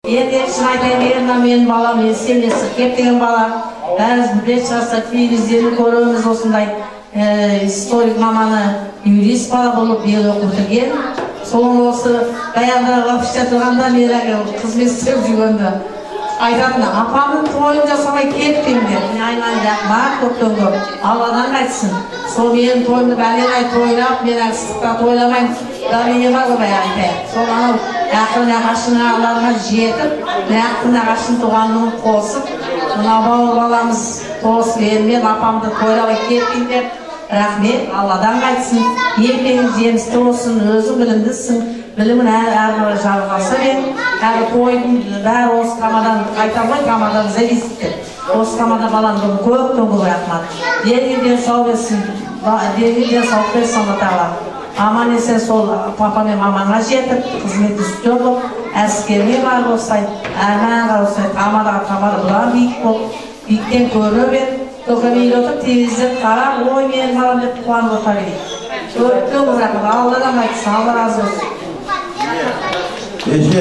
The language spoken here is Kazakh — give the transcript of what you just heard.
Ертеңшін айтайын ерна менің балам сенесі кеп деген бала бәріміз білет шарса телевизияны көреміз осындай историк маманы юрист бала болып ел оқып жүрген. Соның осы баяғыда лапышта тұрғанда мен қызмет істеп жүргенде айтатын апамның тойын жасамай кеттім деп. Айналайын рахмат көптен көп. Алладан қайтсын. Сол менің тойымды бәлен тойлап, мен ыстықта тойламайын. Дария бар ғой айтайын. Сол анау ақын ағашын ағаларына жетіп, ақын ағашын туғанын қосып, мына бауыр баламыз қосып елмен апамды тойлауға кеттім деп. Рахмет, Алладан қайтсын. Ертеңіз жемісті болсын, өзің білімдісің. Білімін әрі жалғасы бен, әрі тойдың бәрі осы тамадан қайтармай, тамадан зависит. Осы тамада баландың көптен көп рахмат. Дегенден сау берсін, дегенден сау берсін Алла. Аман есен сол папа мен мамаңа жетіп, қызметі үстен болып, әскерге бар болсай, әрмәнға болсай, тамада бұлар биік болып, биіктен көрі бен, тоқымейлі отып, телевизор қарап, ой мен балам деп қуанып отыра берейік. Көптен көп рахмат, Алладан қайтсын, Алла разы болсын. Ese